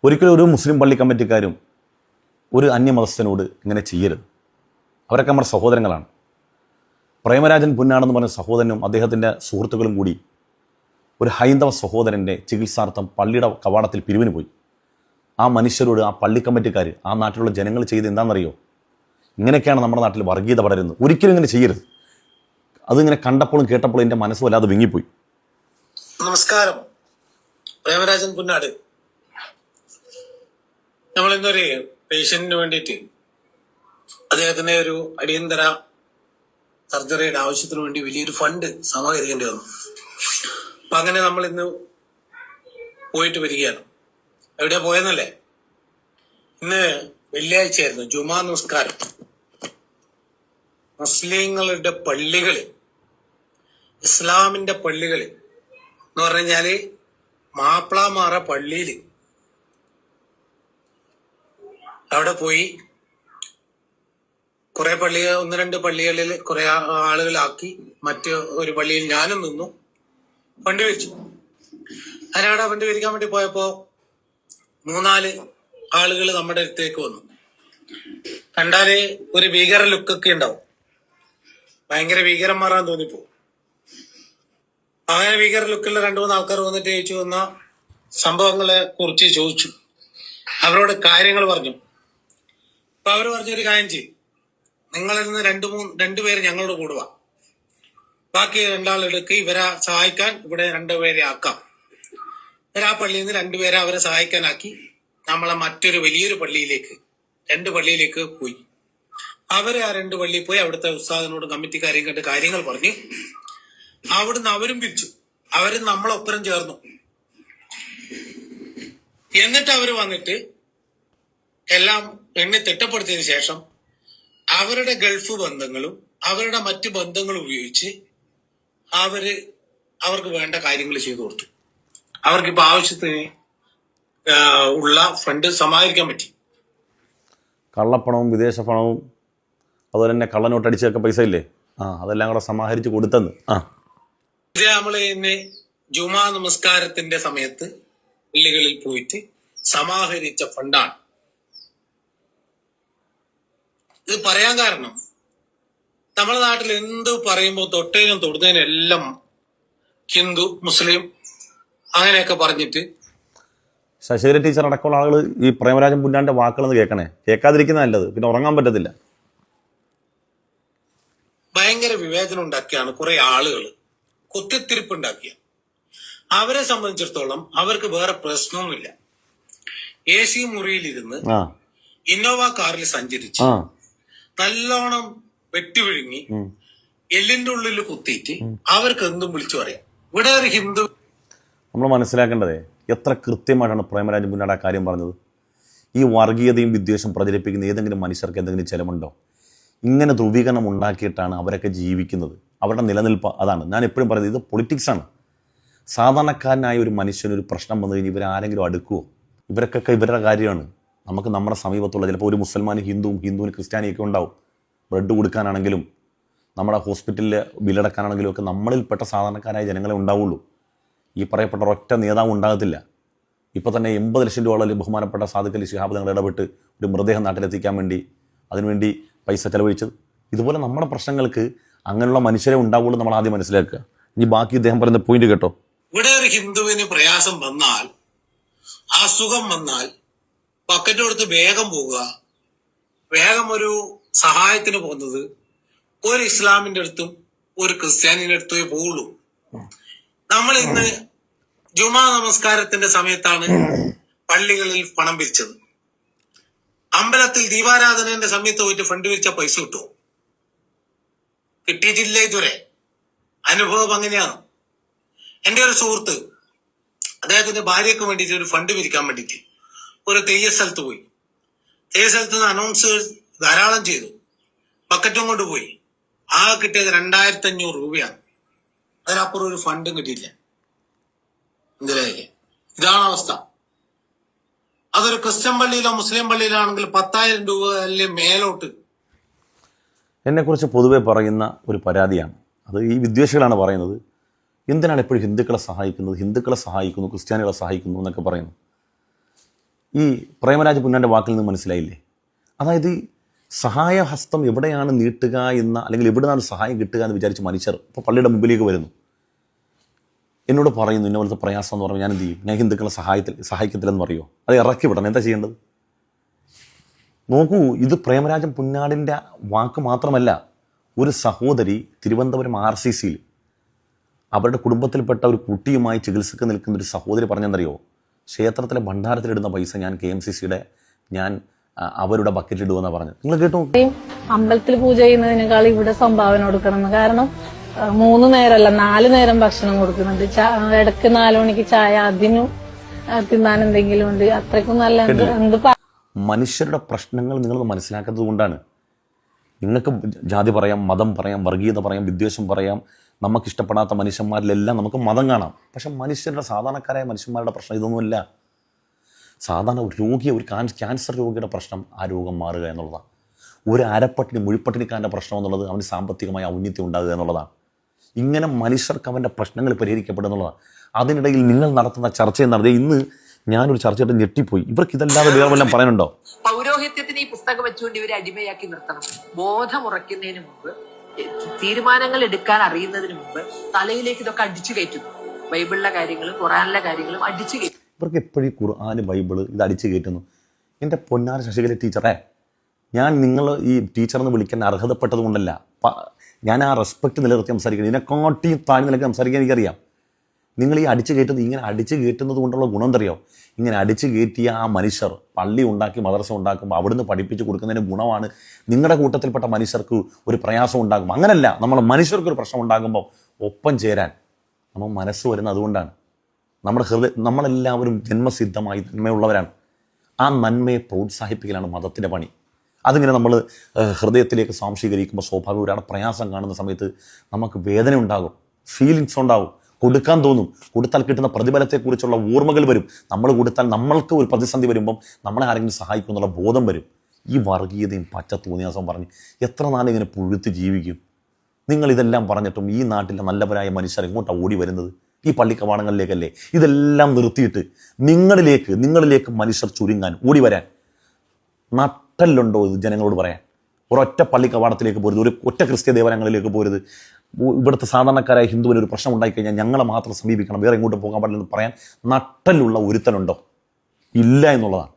ഒരിക്കലും ഒരു മുസ്ലിം പള്ളി കമ്മിറ്റിക്കാരും ഒരു അന്യമതസ്ഥനോട് ഇങ്ങനെ ചെയ്യരുത്. അവരൊക്കെ നമ്മുടെ സഹോദരങ്ങളാണ്. പ്രേമരാജൻ പുന്നാടെന്ന് പറഞ്ഞ സഹോദരനും അദ്ദേഹത്തിൻ്റെ സുഹൃത്തുക്കളും കൂടി ഒരു ഹൈന്ദവ സഹോദരൻ്റെ ചികിത്സാർത്ഥം പള്ളിയുടെ കവാടത്തിൽ പിരിവിന് പോയി. ആ മനുഷ്യരോട് ആ പള്ളി കമ്മിറ്റിക്കാർ, ആ നാട്ടിലുള്ള ജനങ്ങൾ ചെയ്ത് എന്താണെന്നറിയോ? ഇങ്ങനെയൊക്കെയാണ് നമ്മുടെ നാട്ടിൽ വർഗീയത പടരുന്നത്. ഒരിക്കലും ഇങ്ങനെ ചെയ്യരുത്. അതിങ്ങനെ കണ്ടപ്പോഴും കേട്ടപ്പോഴും എൻ്റെ മനസ്സ് വല്ലാതെ വിങ്ങിപ്പോയി. നമസ്കാരം. പ്രേമരാജൻ പുന്നാട്. നമ്മൾ ഇന്നൊരു പേഷ്യന്റിന് വേണ്ടിയിട്ട് അദ്ദേഹത്തിന് ഒരു അടിയന്തര സർജറിയുടെ ആവശ്യത്തിന് വേണ്ടി വലിയൊരു ഫണ്ട് സമാഹരിക്കേണ്ടി വന്നു. അപ്പൊ അങ്ങനെ നമ്മൾ ഇന്ന് പോയിട്ട് വരികയാണ്. എവിടെയാ പോയെന്നല്ലേ? ഇന്ന് വെള്ളിയാഴ്ചയായിരുന്നു, ജുമാ നമസ്കാരം. മുസ്ലിങ്ങളുടെ പള്ളികളിൽ, ഇസ്ലാമിന്റെ പള്ളികളിൽ എന്ന് പറഞ്ഞാല് മാപ്പിളമാറ പള്ളിയിൽ അവിടെ പോയി കുറെ ഒന്ന് രണ്ട് പള്ളികളിൽ കുറെ ആളുകളാക്കി. മറ്റ് ഒരു പള്ളിയിൽ ഞാനും നിന്നു, വണ്ടി വിരിച്ചു. അതിനവിടെ വണ്ടി വിരിക്കാൻ വേണ്ടി പോയപ്പോ 3-4 ആളുകൾ നമ്മുടെ അടുത്തേക്ക് വന്നു. കണ്ടാല് ഒരു ഭീകര ലുക്കൊക്കെ ഉണ്ടാവും, ഭയങ്കര ഭീകരന്മാരാന്ന് തോന്നിപ്പോ. അങ്ങനെ ഭീകര ലുക്കുള്ള 2-3 ആൾക്കാർ വന്നിട്ട് ചോദിച്ചു, വന്ന സംഭവങ്ങളെ കുറിച്ച് ചോദിച്ചു, അവരോട് കാര്യങ്ങൾ പറഞ്ഞു. അപ്പൊ അവര് പറഞ്ഞൊരു കാര്യം ചെയ്യും, നിങ്ങളിൽ നിന്ന് 2 പേര് ഞങ്ങളോട് കൂടുക, ബാക്കി 2 ആളെടുക്ക്, ഇവരെ സഹായിക്കാൻ ഇവിടെ 2 പേരെ ആക്കാം. ആ പള്ളിയിൽ നിന്ന് 2 പേരെ അവരെ സഹായിക്കാനാക്കി നമ്മളെ മറ്റൊരു വലിയൊരു പള്ളിയിലേക്ക്, 2 പള്ളിയിലേക്ക് പോയി. അവര് ആ 2 പള്ളിയിൽ പോയി അവിടുത്തെ ഉസ്താദിനോട് കമ്മിറ്റിക്കാരെയും കണ്ട് കാര്യങ്ങൾ പറഞ്ഞു. അവിടുന്ന് അവരും പിരിച്ചു, അവരും നമ്മളൊപ്പരം ചേർന്നു. എന്നിട്ട് അവര് വന്നിട്ട് എല്ലാം എണ്ണി തിട്ടപ്പെടുത്തിയതിനു ശേഷം അവരുടെ ഗൾഫ് ബന്ധങ്ങളും അവരുടെ മറ്റു ബന്ധങ്ങളും ഉപയോഗിച്ച് അവർക്ക് വേണ്ട കാര്യങ്ങൾ ചെയ്തു കൊടുത്തു. അവർക്കിപ്പോ ആവശ്യത്തിന് ഉള്ള ഫണ്ട് സമാഹരിക്കാൻ പറ്റി. കള്ളപ്പണവും വിദേശ പണവും അതുപോലെ തന്നെ കള്ളനോട്ട് അടിച്ചൊക്കെ പൈസ ഇല്ലേ, അതെല്ലാം കൂടെ സമാഹരിച്ച് കൊടുത്തെന്ന്. ഇത് നമ്മള് ഇന്ന് ജുമാ നമസ്കാരത്തിന്റെ സമയത്ത് പള്ളികളിൽ പോയിട്ട് സമാഹരിച്ച ഫണ്ടാണ്. ഇത് പറയാൻ കാരണം, നമ്മുടെ നാട്ടിൽ എന്ത് പറയുമ്പോൾ തൊട്ടേനും തൊടുന്നതിനും എല്ലാം ഹിന്ദു മുസ്ലിം അങ്ങനെയൊക്കെ പറഞ്ഞിട്ട്. ശശികല ടീച്ചർ അടക്കമുള്ള ആളുകൾ ഈ പ്രേമരാജൻ പുന്നാന്റെ വാക്കുകളൊന്ന് കേൾക്കണേ. കേൾക്കാതിരിക്കുന്ന നല്ലത്, പിന്നെ ഉറങ്ങാൻ പറ്റത്തില്ല. ഭയങ്കര വിവേചനം ഉണ്ടാക്കിയാണ് കുറെ ആളുകൾ കുത്തിത്തിരിപ്പ് ഉണ്ടാക്കിയ. അവരെ സംബന്ധിച്ചിടത്തോളം അവർക്ക് വേറെ പ്രശ്നവുമില്ല. AC മുറിയിലിരുന്ന് ഇന്നോവ കാറിൽ സഞ്ചരിച്ച് നല്ലോണം വെട്ടിവിഴുങ്ങി എല്ലിന്റെ ഉള്ളിൽ കുത്തിയിട്ട് അവർക്ക് എന്തും വിളിച്ചു പറയാം. ഇവിടെ ഒരു ഹിന്ദു. നമ്മൾ മനസ്സിലാക്കേണ്ടതേ, എത്ര കൃത്യമായിട്ടാണ് പ്രേമരാജൻ പുന്നാട് ആ കാര്യം പറഞ്ഞത്. ഈ വർഗീയതയും വിദ്വേഷം പ്രചരിപ്പിക്കുന്ന ഏതെങ്കിലും മനുഷ്യർക്ക് എന്തെങ്കിലും ചെലവുണ്ടോ? ഇങ്ങനെ ധ്രുവീകരണം ഉണ്ടാക്കിയിട്ടാണ് അവരൊക്കെ ജീവിക്കുന്നത്. അവരുടെ നിലനിൽപ്പ് അതാണ്. ഞാൻ എപ്പോഴും പറയുന്നത്, ഇത് പൊളിറ്റിക്സാണ്. സാധാരണക്കാരനായ ഒരു മനുഷ്യനൊരു പ്രശ്നം വന്നു കഴിഞ്ഞാൽ ഇവരാരെങ്കിലും അടുക്കുമോ? ഇവരൊക്കെ ഇവരുടെ കാര്യമാണ്. നമുക്ക് നമ്മുടെ സമീപത്തുള്ള ചിലപ്പോൾ ഒരു മുസൽമാനും ഹിന്ദുവിന് ക്രിസ്ത്യാനിയൊക്കെ ഉണ്ടാവും. ബ്ലഡ് കൊടുക്കാനാണെങ്കിലും നമ്മുടെ ഹോസ്പിറ്റലിൽ ബില്ലടക്കാനാണെങ്കിലും ഒക്കെ നമ്മളിൽപ്പെട്ട സാധാരണക്കാരായ ജനങ്ങളെ ഉണ്ടാവുള്ളൂ. ഈ പറയപ്പെട്ട ഒരൊറ്റ നേതാവ് ഉണ്ടാകത്തില്ല. ഇപ്പോൾ തന്നെ 80 ലക്ഷം രൂപ ബഹുമാനപ്പെട്ട സാദിഖ് അലി ശിഹാബ് തങ്ങൾ ഇടപെട്ട് ഒരു മൃതദേഹം നാട്ടിലെത്തിക്കാൻ വേണ്ടി അതിനുവേണ്ടി പൈസ ചെലവഴിച്ചത്. ഇതുപോലെ നമ്മുടെ പ്രശ്നങ്ങൾക്ക് അങ്ങനെയുള്ള മനുഷ്യരെ ഉണ്ടാവുള്ളൂ. നമ്മൾ ആദ്യം മനസ്സിലാക്കുക. ഇനി ബാക്കി ഇദ്ദേഹം പറയുന്ന പോയിന്റ് കേട്ടോ. ഇവിടെ ഒരു ഹിന്ദുവിന് പ്രയാസം വന്നാൽ, അസുഖം വന്നാൽ ബക്കറ്റ് കൊടുത്ത് വേഗം പോവുക, വേഗം ഒരു സഹായത്തിന് പോകുന്നത് ഒരു ഇസ്ലാമിന്റെ അടുത്തും ഒരു ക്രിസ്ത്യാനിന്റെ അടുത്തേ പോവുള്ളൂ. നമ്മൾ ഇന്ന് ജുമാ നമസ്കാരത്തിന്റെ സമയത്താണ് പള്ളികളിൽ പണം പിരിച്ചത്. അമ്പലത്തിൽ ദീപാരാധനന്റെ സമയത്ത് പോയിട്ട് ഫണ്ട് പിരിച്ച പൈസ കിട്ടുമോ? കിട്ടിയിട്ടില്ല ഇതുവരെ. അനുഭവം അങ്ങനെയാണ്. എന്റെ ഒരു സുഹൃത്ത് അദ്ദേഹത്തിന്റെ ഭാര്യയ്ക്ക് വേണ്ടിയിട്ട് ഒരു ഫണ്ട് പിരിക്കാൻ വേണ്ടിയിട്ട് ഒരു തെയ്യ സ്ഥലത്ത് പോയി. തെയ്യ സ്ഥലത്ത് നിന്ന് അനൗൺസ് ധാരാളം ചെയ്തു, ബക്കറ്റും കൊണ്ടുപോയി. ആ കിട്ടിയത് 2500 രൂപയാണ്. അതിനപ്പുറം ഒരു ഫണ്ടും കിട്ടിയില്ല. എന്തിനായി? ഇതാണ് അവസ്ഥ. അതൊരു ക്രിസ്ത്യൻ പള്ളിയിലോ മുസ്ലിം പള്ളിയിലോ ആണെങ്കിൽ 10,000 രൂപ അല്ലെ മേലോട്ട്. എന്നെക്കുറിച്ച് പൊതുവെ പറയുന്ന ഒരു പരാതിയാണ് അത്. ഈ വിദ്വേഷികളാണ് പറയുന്നത്, എന്തിനാണ് എപ്പോഴും ഹിന്ദുക്കളെ സഹായിക്കുന്നത്, ഹിന്ദുക്കളെ സഹായിക്കുന്നു, ക്രിസ്ത്യാനികളെ സഹായിക്കുന്നു എന്നൊക്കെ പറയുന്നു. ഈ പ്രേമരാജ് പുന്നാൻ്റെ വാക്കിൽ നിന്ന് മനസ്സിലായില്ലേ? അതായത് സഹായഹസ്തം എവിടെയാണ് നീട്ടുക എന്ന, അല്ലെങ്കിൽ എവിടെയാണ് സഹായം കിട്ടുക എന്ന് വിചാരിച്ച് മനുഷ്യർ ഇപ്പോൾ പള്ളിയുടെ മുമ്പിലേക്ക് വരുന്നു, എന്നോട് പറയുന്നു ഇന്ന പോലത്തെ പ്രയാസം എന്ന് പറഞ്ഞാൽ ഞാൻ എന്ത് ചെയ്യും? ഞാൻ ഹിന്ദുക്കളെ സഹായിക്കത്തില്ലെന്ന് പറയുമോ? അത് ഇറക്കി വിടണം. എന്താ ചെയ്യേണ്ടത്? നോക്കൂ, ഇത് പ്രേമരാജൻ പുന്നാടിൻ്റെ വാക്ക് മാത്രമല്ല. ഒരു സഹോദരി തിരുവനന്തപുരം RCCയിൽ അവരുടെ കുടുംബത്തിൽപ്പെട്ട ഒരു കുട്ടിയുമായി ചികിത്സക്ക് നിൽക്കുന്ന ഒരു സഹോദരി പറഞ്ഞെന്തറിയോ? ക്ഷേത്രത്തിലെ ഭണ്ഡാരത്തിലിടുന്ന പൈസ ഞാൻ KMCCയുടെ അവരുടെ ബക്കറ്റിലിടുമെന്നാണ് പറഞ്ഞത്. നിങ്ങൾ കേട്ടോ? അമ്പലത്തിൽ പൂജ ചെയ്യുന്നതിനേക്കാൾ ഇവിടെ സംഭാവന കൊടുക്കണം. കാരണം 3 നേരമല്ല 4 നേരം ഭക്ഷണം കൊടുക്കുന്നുണ്ട്. ഇടയ്ക്ക് 4 മണിക്ക് ചായ, അതിനും തിന്നാൻ എന്തെങ്കിലും ഉണ്ട്. അത്രയ്ക്കും നല്ല എന്ത് മനുഷ്യരുടെ പ്രശ്നങ്ങൾ നിങ്ങൾ മനസ്സിലാക്കാത്തത് കൊണ്ടാണ്. നിങ്ങൾക്ക് ജാതി പറയാം, മതം പറയാം, വർഗീയത പറയാം, വിദ്വേഷം പറയാം, നമുക്കിഷ്ടപ്പെടാത്ത മനുഷ്യന്മാരിലെല്ലാം നമുക്ക് മതം കാണാം. പക്ഷെ മനുഷ്യരുടെ സാധാരണക്കാരായ മനുഷ്യന്മാരുടെ പ്രശ്നം ഇതൊന്നുമല്ല. സാധാരണ ഒരു രോഗിയെ, ഒരു ക്യാൻസർ രോഗിയുടെ പ്രശ്നം ആ രോഗം മാറുക എന്നുള്ളതാണ്. ഒരു അരപ്പട്ടിണി മുഴുപ്പട്ടിണിക്കാരൻ്റെ പ്രശ്നം എന്നുള്ളത് അവന് സാമ്പത്തികമായ ഔന്നത്യം ഉണ്ടാകുക എന്നുള്ളതാണ്. ഇങ്ങനെ മനുഷ്യർക്ക് അവൻ്റെ പ്രശ്നങ്ങൾ പരിഹരിക്കപ്പെടുക എന്നുള്ളതാണ്. അതിനിടയിൽ നിങ്ങൾ നടത്തുന്ന ചർച്ചയെന്ന് പറഞ്ഞാൽ, ഇന്ന് ഞാനൊരു ചർച്ചയായിട്ട് ഞെട്ടിപ്പോയി. ഇവർക്ക് ഇതല്ലാതെ വേറെ വല്ലതും പറയാനുണ്ടോ? പൗരോഹിത്യത്തിന് ഈ പുസ്തകം വെച്ചുകൊണ്ട് ഇവരെ അടിമയാക്കി നിർത്തണം. ബോധമുറയ്ക്കുന്നതിന് മുമ്പ്, തീരുമാനങ്ങൾ എടുക്കാൻ അറിയുന്നതിന് മുമ്പ് തലയിലേക്ക് ഇതൊക്കെ അടിച്ചു കയറ്റുന്നു. ബൈബിളിലെ കാര്യങ്ങളും ഖുറാനിലെ കാര്യങ്ങളും അടിച്ചു കയറ്റും. ഇവർക്ക് എപ്പോഴും ഖുർആന്, ബൈബിള് ഇത് അടിച്ചു കയറ്റുന്നു. എൻ്റെ പൊന്നാര ശശികല ടീച്ചറെ, ഞാൻ നിങ്ങൾ ഈ ടീച്ചറെന്ന് വിളിക്കാൻ അർഹതപ്പെട്ടത് കൊണ്ടല്ല, ഞാൻ ആ റെസ്പെക്റ്റ് നിലനിർത്തി സംസാരിക്കുന്നത്. ഇതിനെക്കാട്ടി താഴ്ന്ന നിലയ്ക്ക് സംസാരിക്കാൻ എനിക്കറിയാം. നിങ്ങൾ ഈ അടിച്ചു കയറ്റുന്നത്, ഇങ്ങനെ അടിച്ചു കയറ്റുന്നത് കൊണ്ടുള്ള ഗുണം എന്തറിയോ? ഇങ്ങനെ അടിച്ചു കയറ്റിയ ആ മനുഷ്യർ പള്ളി ഉണ്ടാക്കി മദ്രസ ഉണ്ടാക്കുമ്പോൾ അവിടുന്ന് പഠിപ്പിച്ച് കൊടുക്കുന്നതിന് ഗുണമാണ് നിങ്ങളുടെ കൂട്ടത്തിൽപ്പെട്ട മനുഷ്യർക്ക് ഒരു പ്രയാസം ഉണ്ടാകും. അങ്ങനല്ല, നമ്മൾ മനുഷ്യർക്കൊരു പ്രശ്നം ഉണ്ടാകുമ്പോൾ ഒപ്പം ചേരാൻ നമ്മൾ മനസ്സ് വരുന്നത് അതുകൊണ്ടാണ്. നമ്മുടെ നമ്മളെല്ലാവരും ജന്മസിദ്ധമായി നന്മയുള്ളവരാണ്. ആ നന്മയെ പ്രോത്സാഹിപ്പിക്കലാണ് മതത്തിൻ്റെ പണി. അതിങ്ങനെ നമ്മൾ ഹൃദയത്തിലേക്ക് സ്വാംശീകരിക്കുമ്പോൾ സ്വാഭാവിക ഒരാളുടെ പ്രയാസം കാണുന്ന സമയത്ത് നമുക്ക് വേദന ഉണ്ടാകും, ഫീലിങ്സ് ഉണ്ടാകും, കൊടുക്കാൻ തോന്നും. കൊടുത്താൽ കിട്ടുന്ന പ്രതിഫലത്തെക്കുറിച്ചുള്ള ഓർമ്മകൾ വരും. നമ്മൾ കൊടുത്താൽ നമ്മൾക്ക് ഒരു പ്രതിസന്ധി വരുമ്പം നമ്മളെ ആരെങ്കിലും സഹായിക്കും എന്നുള്ള ബോധം വരും. ഈ വർഗീയതയും പച്ച തോന്നിയാസം പറഞ്ഞ് എത്ര നാളെ ഇങ്ങനെ പുഴുത്ത് ജീവിക്കും? നിങ്ങളിതെല്ലാം പറഞ്ഞിട്ടും ഈ നാട്ടിലെ നല്ലവരായ മനുഷ്യർ എങ്ങോട്ടാണ് ഓടി വരുന്നത്? ഈ പള്ളിക്കവാടങ്ങളിലേക്കല്ലേ? ഇതെല്ലാം നിർത്തിയിട്ട് നിങ്ങളിലേക്ക് മനുഷ്യർ ചുരുങ്ങാൻ ഓടി വരാൻ നട്ടല്ലുണ്ടോ ഇത് ജനങ്ങളോട് പറയാൻ? ഒരൊറ്റ പള്ളി കവാടത്തിലേക്ക് പോരുത്, ഒരു ഒറ്റ ക്രിസ്ത്യ ദേവാലയങ്ങളിലേക്ക് പോരുത്, ഇവിടുത്തെ സാധാരണക്കാരായ ഹിന്ദുവിന് ഒരു പ്രശ്നം ഉണ്ടായിക്കഴിഞ്ഞാൽ ഞങ്ങളെ മാത്രം സമീപിക്കണം, വേറെ എങ്ങോട്ടും പോകാൻ പാടില്ലെന്ന് പറയാൻ നട്ടലുള്ള ഒരുത്തനുണ്ടോ? ഇല്ല എന്നുള്ളതാണ്.